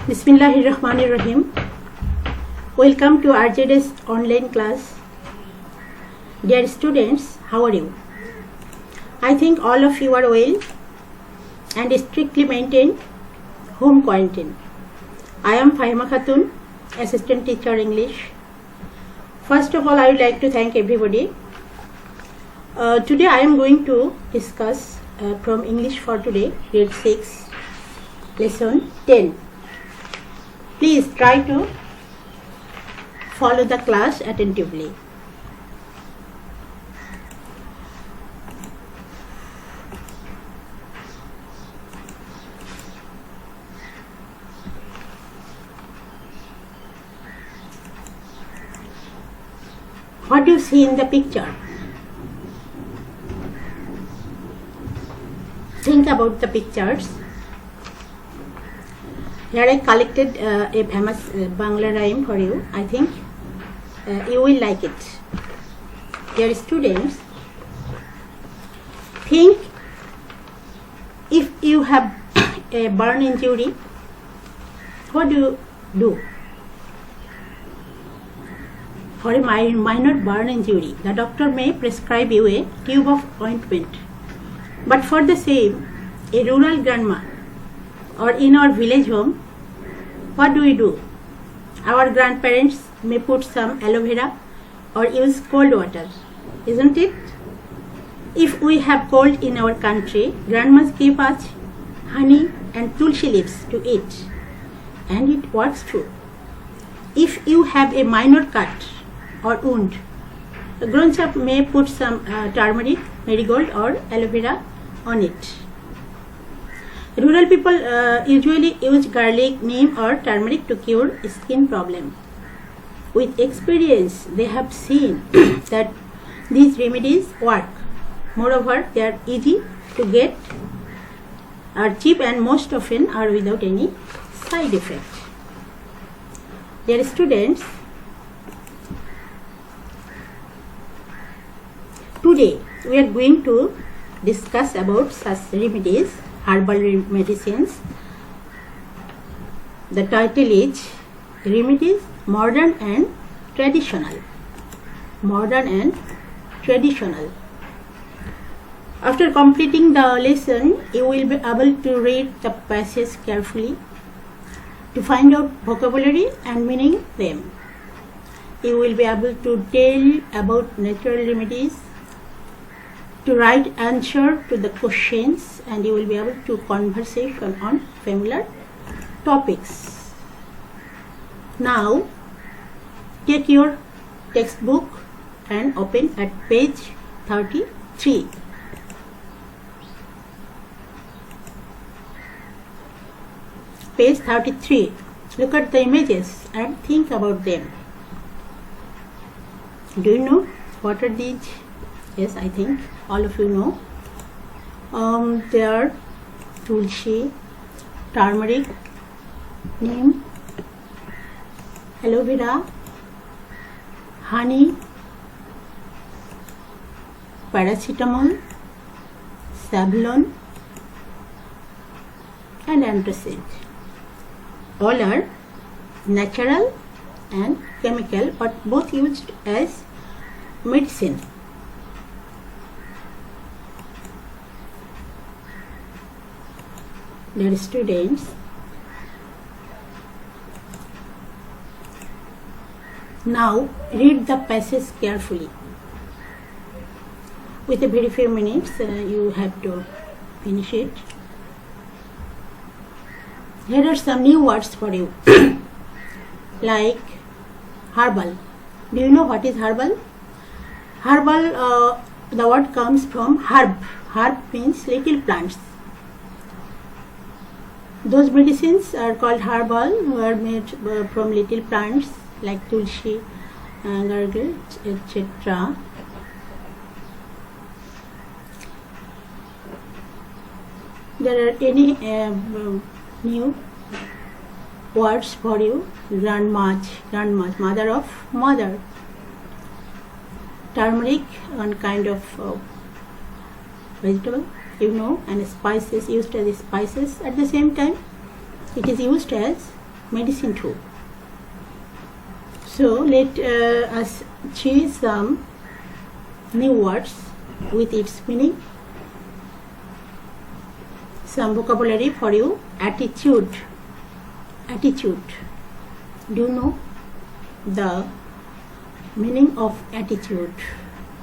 Bismillahirrahmanirrahim. Welcome to RJD's online class. Dear students, how are you? I think all of you are well and strictly maintain home quarantine. I am Fahima Khatun, Assistant Teacher English. First of all, I would like to thank everybody. Today I am going to discuss from English for today, grade 6, lesson 10. Please try to follow the class attentively. What do you see in the picture? Think about the pictures. Here I collected a famous Bangla rhyme for you. I think you will like it. Dear students, think if you have a burn injury, what do you do? For a minor burn injury, the doctor may prescribe you a tube of ointment. But for the same, a rural grandma or in our village home, what do we do? Our grandparents may put some aloe vera or use cold water, isn't it? If we have cold in our country, grandmas give us honey and tulsi leaves to eat, and it works too. If you have a minor cut or wound, the grown-up may put some turmeric, marigold or aloe vera on it. Rural people usually use garlic, neem or turmeric to cure skin problem. With experience, they have seen that these remedies work. Moreover, they are easy to get, are cheap and most often are without any side effect. Dear students, today we are going to discuss about such remedies, herbal medicines. The title is Remedies Modern and Traditional. Modern and Traditional. After completing the lesson, you will be able to read the passage carefully to find out vocabulary and meaning them. You will be able to tell about natural remedies, to write answer to the questions, and you will be able to conversation on familiar topics. Now, take your textbook and open at page 33. Page 33. Look at the images and think about them. Do you know what are these? Yes, I think all of you know. They are tulsi, turmeric, neem, aloe vera, honey, paracetamol, Savlon and antacid. All are natural and chemical, but both used as medicine. Dear students, now read the passage carefully. With a very few minutes, you have to finish it. Here are some new words for you, like herbal. Do you know what is herbal? Herbal, the word comes from herb. Herb means little plants. Those medicines are called herbal, were made from little plants like tulsi, gargle, etc. There are any new words for you. Grandmas, mother of mother. Turmeric, one kind of vegetable, and spices, used as spices. At the same time, it is used as medicine too. So let us choose some new words with its meaning. Some vocabulary for you. Attitude. Attitude. Do you know the meaning of attitude?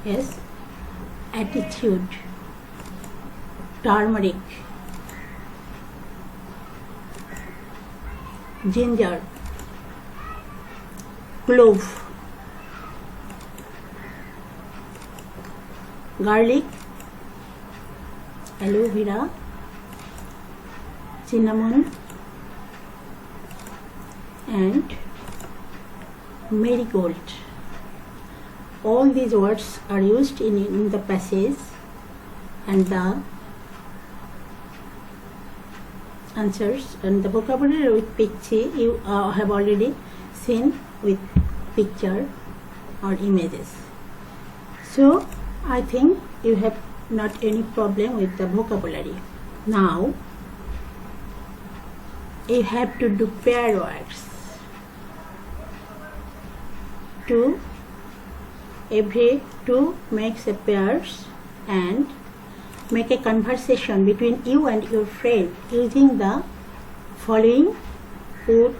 Yes. Attitude. Turmeric. Ginger. Clove. Garlic. Aloe vera. Cinnamon and marigold. All these words are used in the passage, and the answers and the vocabulary with picture you have already seen with picture or images. So I think you have not any problem with the vocabulary. Now you have to do pair words. Every two makes a pairs and make a conversation between you and your friend using the following: would,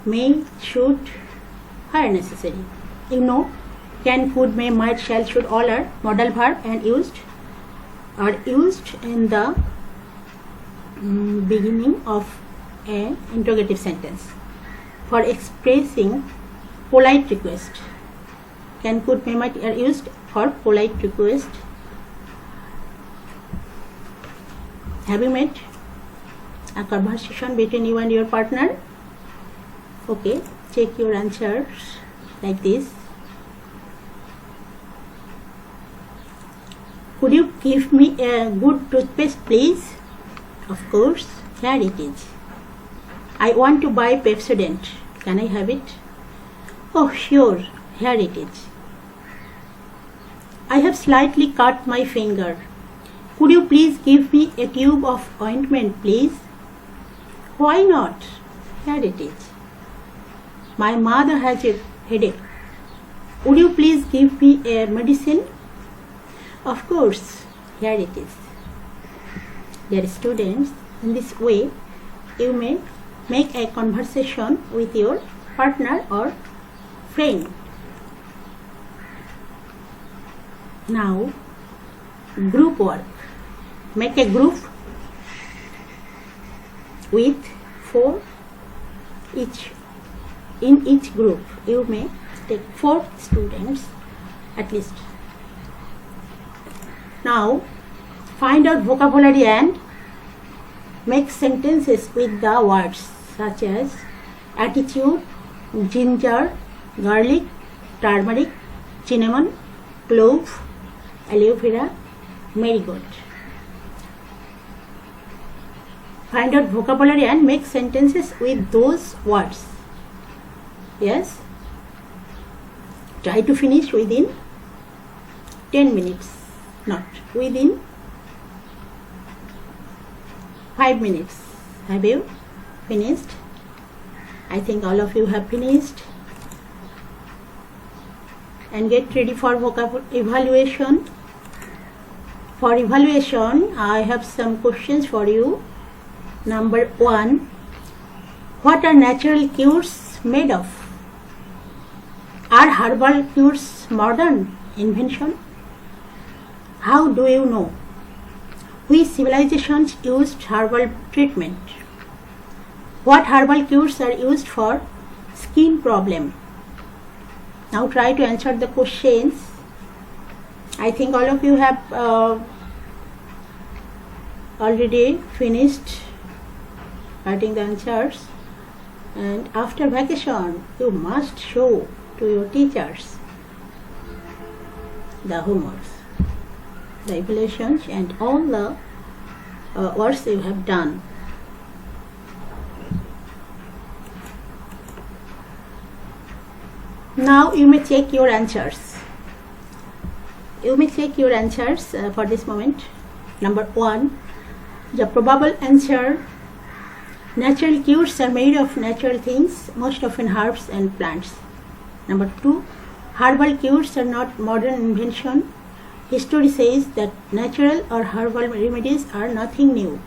may, should, where necessary. You know, can, could, may, might, shall, should all are modal verb and are used in the beginning of an interrogative sentence for expressing polite request. Can, could, may, might are used for polite request. Have you met a conversation between you and your partner? Okay, check your answers like this. Could you give me a good toothpaste, please? Of course, here it is. I want to buy Pepsodent. Can I have it? Oh, sure, here it is. I have slightly cut my finger. Could you please give me a tube of ointment, please? Why not? Here it is. My mother has a headache. Would you please give me a medicine? Of course, here it is. Dear students, in this way, you may make a conversation with your partner or friend. Now, group work. Make a group with 4 each. In each group, you may take 4 students at least. Now, find out vocabulary and make sentences with the words such as attitude, ginger, garlic, turmeric, cinnamon, clove, aloe vera, marigold. Find out vocabulary and make sentences with those words. Yes? Try to finish within 10 minutes. Not within 5 minutes. Have you finished? I think all of you have finished. And get ready for vocabulary evaluation. For evaluation, I have some questions for you. Number 1. What are natural cures made of? Are herbal cures modern invention? How do you know? Which civilizations used herbal treatment? What herbal cures are used for skin problem? Now try to answer the questions. I think all of you have already finished writing the answers, and after vacation you must show to your teachers the homeworks, the evaluations and all the works you have done. Now you may check your answers. You may check your answers for this moment. Number 1, the probable answer Natural cures are made of natural things, most often herbs and plants. Number 2, herbal cures are not modern invention. History says that natural or herbal remedies are nothing new.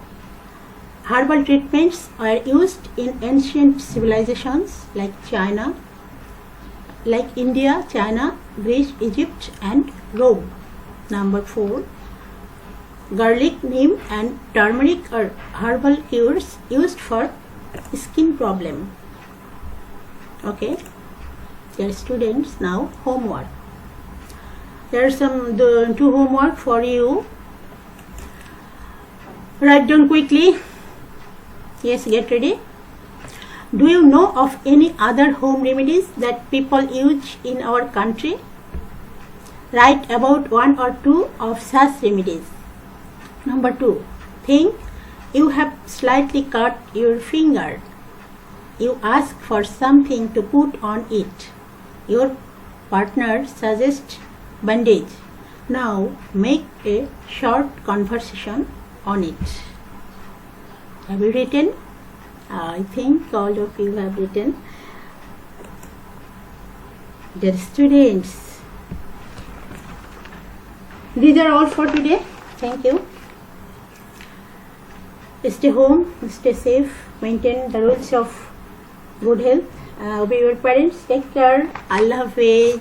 Herbal treatments are used in ancient civilizations like India, China, Greece, Egypt, and Rome. Number 4, garlic, neem, and turmeric are herbal cures used for skin problem. Okay, dear students, now homework. There are two homework for you. Write down quickly. Yes, get ready. Do you know of any other home remedies that people use in our country? Write about one or two of such remedies. Number 2, think you have slightly cut your finger. You ask for something to put on it. Your partner suggests bandage. Now make a short conversation on it. Have you written? I think all of you have written. Dear students, these are all for today. Thank you. Stay home, stay safe, maintain the rules of good health. Obey your parents. Take care. Allah Hafiz.